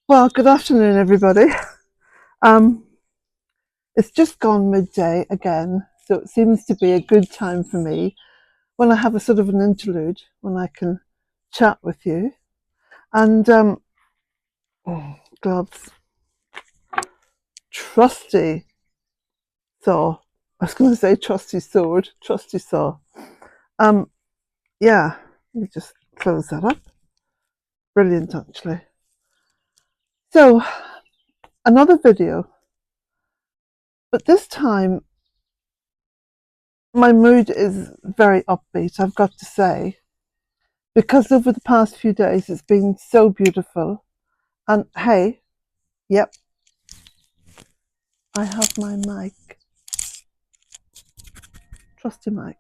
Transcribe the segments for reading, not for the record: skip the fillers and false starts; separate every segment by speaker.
Speaker 1: Well, good afternoon, everybody. Um, it's just gone midday again, so it seems to be a good time for me when I have a sort of an interlude when I can chat with you. And oh, gloves, trusty saw. I was going to say trusty sword, trusty saw. Um, yeah, let me just close that up. Brilliant, actually. So another video, but this time my mood is very upbeat. I've got to say, because over the past few days it's been so beautiful. And hey, yep, I have my mic, trusty mic.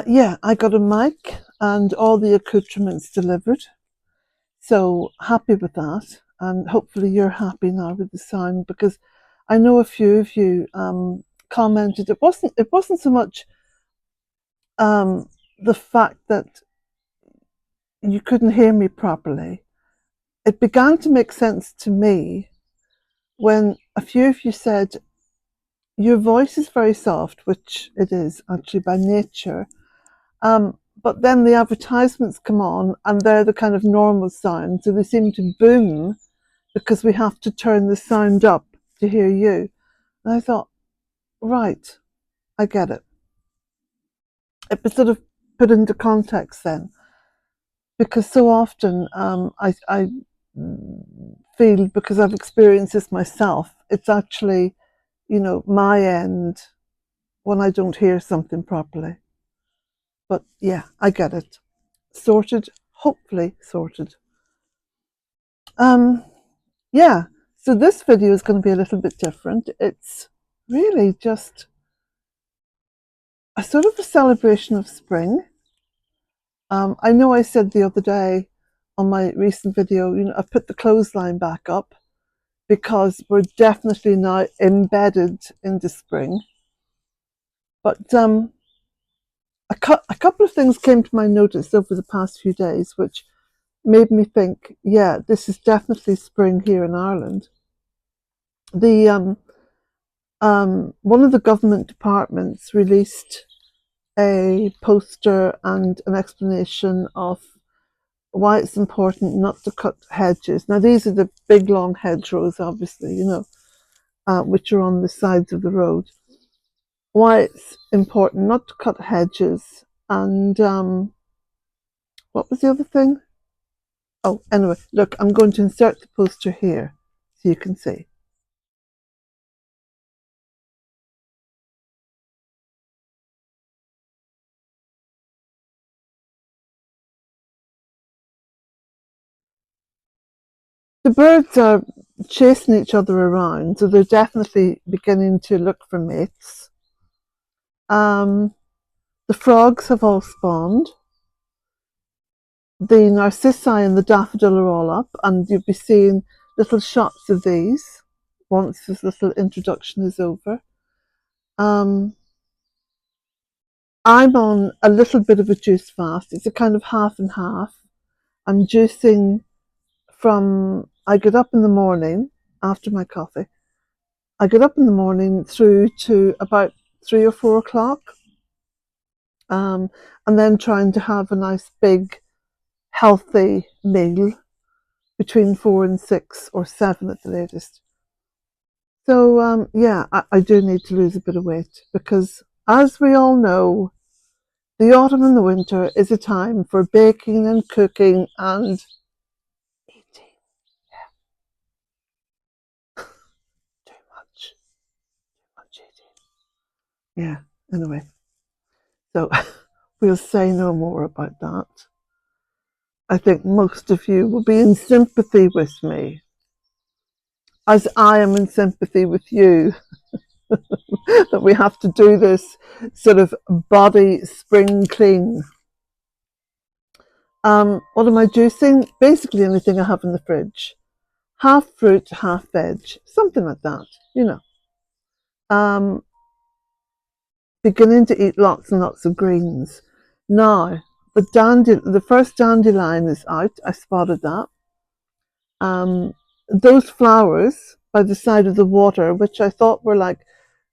Speaker 1: Yeah, I got a mic and all the accoutrements delivered. So happy with that. And hopefully you're happy now with the sound, because I know a few of you commented it wasn't so much the fact that you couldn't hear me properly. It began to make sense to me when a few of you said your voice is very soft, which it is actually by nature. But then the advertisements come on and they're the kind of normal sound. So they seem to boom because we have to turn the sound up to hear you. And I thought, right, I get it. It was sort of put into context then. Because so often I feel, because I've experienced this myself, it's actually, my end when I don't hear something properly. But yeah, I get it. Sorted, hopefully sorted. Um, yeah, so this video is going to be a little bit different. It's really just a sort of a celebration of spring. I know I said the other day on my recent video, I've put the clothesline back up because we're definitely now embedded into spring. But a couple of things came to my notice over the past few days, which made me think, yeah, this is definitely spring here in Ireland. The One of the government departments released a poster and an explanation of why it's important not to cut hedges. Now, these are the big long hedgerows, obviously, which are on the sides of the road. Why it's important not to cut hedges, and what was the other thing? Oh, anyway, look, I'm going to insert the poster here so you can see. The birds are chasing each other around, so they're definitely beginning to look for mates. Um, the frogs have all spawned. The narcissi and the daffodil are all up, and you'll be seeing little shots of these once this little introduction is over. Um, I'm on a little bit of a juice fast. It's a kind of half and half. I'm juicing I get up in the morning after my coffee. I get up in the morning through to about 3 or 4 o'clock, um, and then trying to have a nice big healthy meal between 4 and 6 or 7 at the latest. So yeah, I do need to lose a bit of weight because, as we all know, the autumn and the winter is a time for baking and cooking and eating. Yeah, too much eating. Yeah. Anyway, so we'll say no more about that. I think most of you will be in sympathy with me, as I am in sympathy with you, that we have to do this sort of body spring clean. What am I juicing? Basically anything I have in the fridge. Half fruit, half veg, something like that, you know. Um, Beginning to eat lots and lots of greens. Now, the first dandelion is out. I spotted that. those flowers by the side of the water, which I thought were like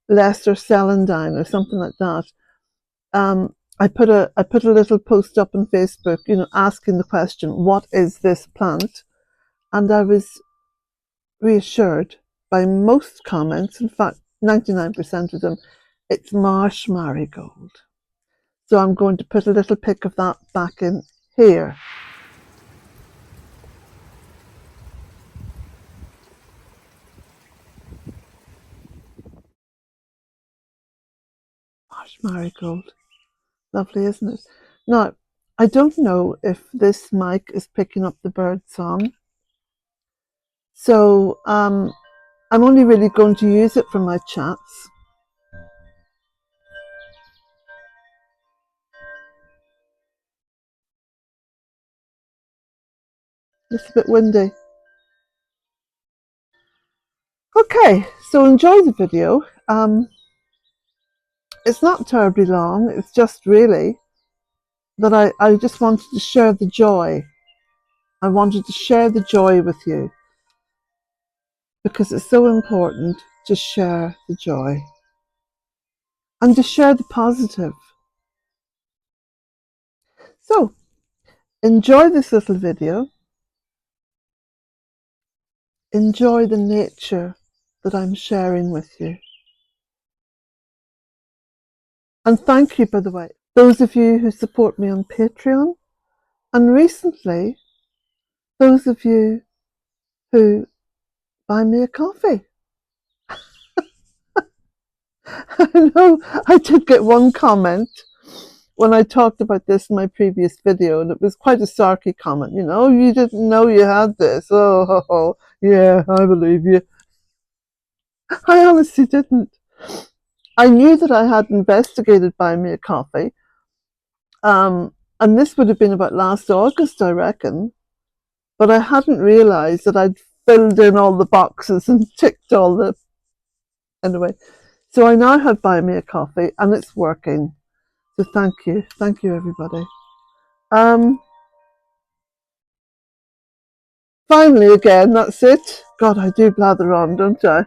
Speaker 1: lesser celandine or something like that. I put a little post up on Facebook, asking the question, "What is this plant?" And I was reassured by most comments. In fact, 99% of them, it's marsh marigold. So I'm going to put a little pic of that back in here. Marsh marigold. Lovely, isn't it? Now, I don't know if this mic is picking up the bird song. So I'm only really going to use it for my chats. It's a bit windy. Okay, so enjoy the video. It's not terribly long. It's just really that I just wanted to share the joy. I wanted to share the joy with you because it's so important to share the joy and to share the positive. So enjoy this little video. Enjoy the nature that I'm sharing with you. And thank you, by the way, those of you who support me on Patreon, and recently, those of you who buy me a coffee. I know I did get one comment when I talked about this in my previous video, and it was quite a sarky comment, you didn't know you had this. Oh, yeah, I believe you. I honestly didn't. I knew that I had investigated buying me a coffee, and this would have been about last August, I reckon, but I hadn't realised that I'd filled in all the boxes and ticked all the... Anyway, so I now have Buy Me a Coffee, and it's working. So thank you everybody. Finally again, that's it. God, I do blather on, don't I?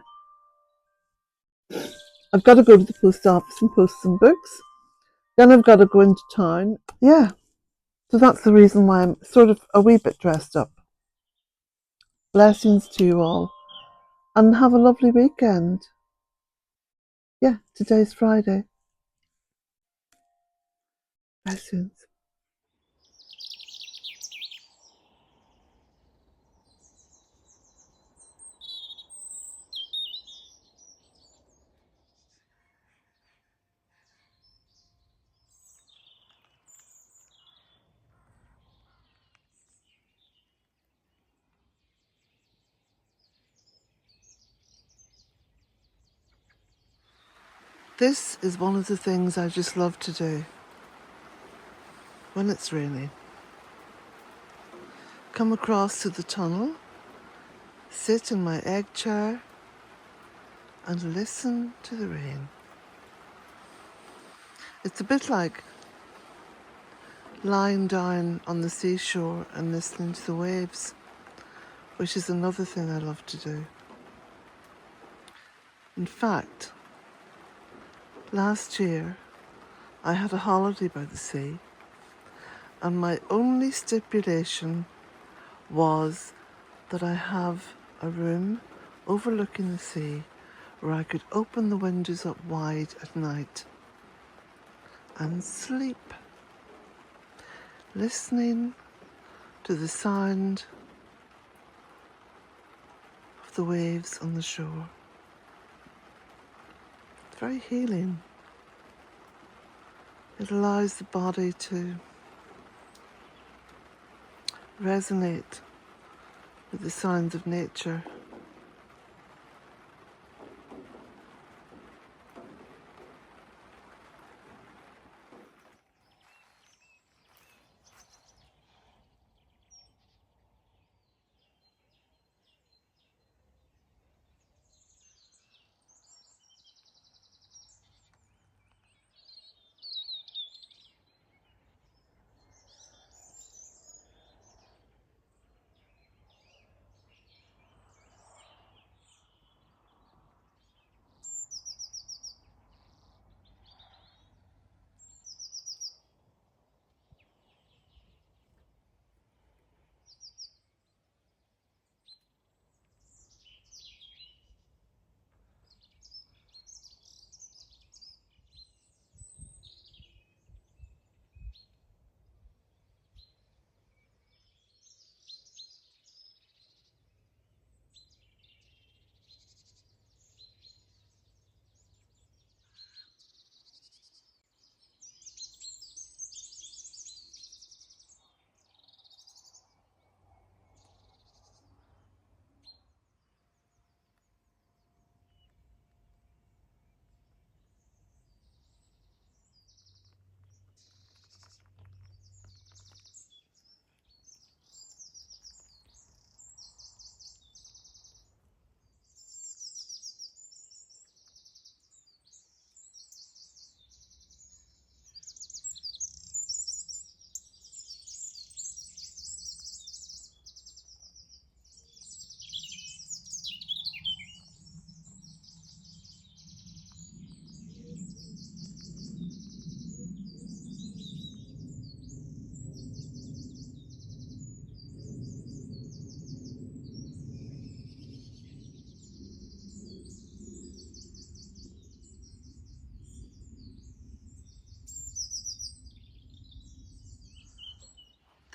Speaker 1: I've got to go to the post office and post some books. Then I've got to go into town. Yeah, so that's the reason why I'm sort of a wee bit dressed up. Blessings to you all, and have a lovely weekend. Yeah, today's Friday. Blessings. This is one of the things I just love to do when it's raining. Come across to the tunnel, sit in my egg chair, and listen to the rain. It's a bit like lying down on the seashore and listening to the waves, which is another thing I love to do. In fact, last year I had a holiday by the sea, and my only stipulation was that I have a room overlooking the sea where I could open the windows up wide at night and sleep, listening to the sound of the waves on the shore. It's very healing. It allows the body to resonate with the sounds of nature.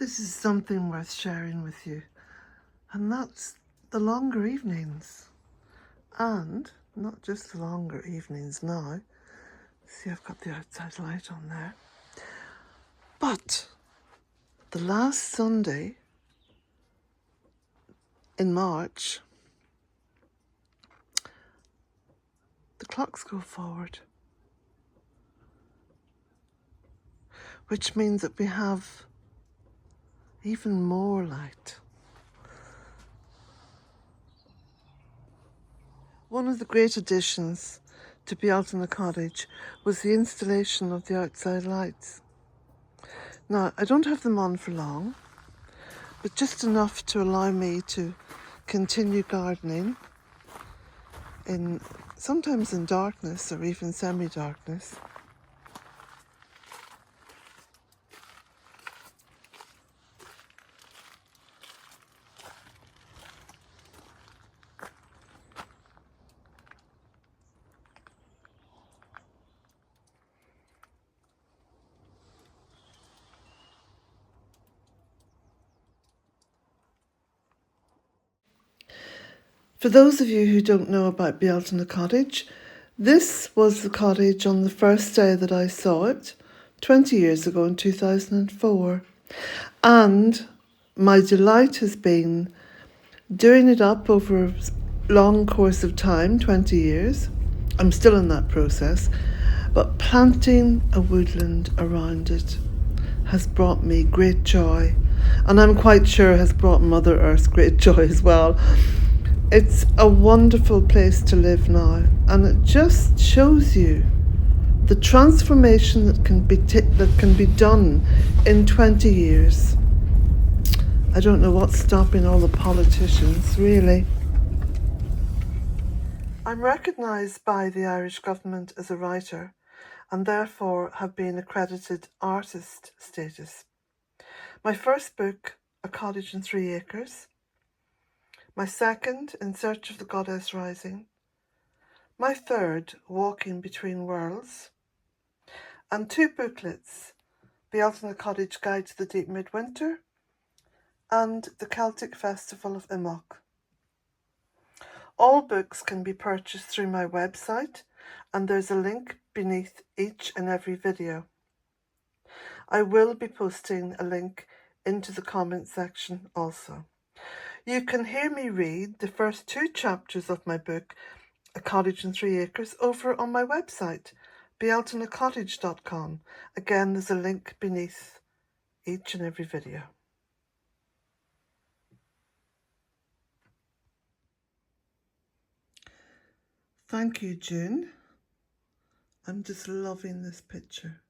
Speaker 1: This is something worth sharing with you, and that's the longer evenings. And not just the longer evenings now. See, I've got the outside light on there. But the last Sunday in March, the clocks go forward, which means that we have even more light. One of the great additions to Bealtaine Cottage was the installation of the outside lights. Now, I don't have them on for long, but just enough to allow me to continue gardening sometimes in darkness or even semi-darkness. For those of you who don't know about Bealtaine Cottage, this was the cottage on the first day that I saw it, 20 years ago in 2004. And my delight has been doing it up over a long course of time, 20 years. I'm still in that process, but planting a woodland around it has brought me great joy, and I'm quite sure has brought Mother Earth great joy as well. It's a wonderful place to live now, and it just shows you the transformation that can be done in 20 years. I don't know what's stopping all the politicians, really. I'm recognised by the Irish government as a writer, and therefore have been accredited artist status. My first book, A Cottage and 3 Acres. My second, In Search of the Goddess Rising. My third, Walking Between Worlds. And 2 booklets, Bealtaine Cottage Guide to the Deep Midwinter and The Celtic Festival of Immock. All books can be purchased through my website, and there's a link beneath each and every video. I will be posting a link into the comment section also. You can hear me read the first 2 chapters of my book, A Cottage and 3 Acres, over on my website, bealtainecottage.com. Again, there's a link beneath each and every video. Thank you, June. I'm just loving this picture.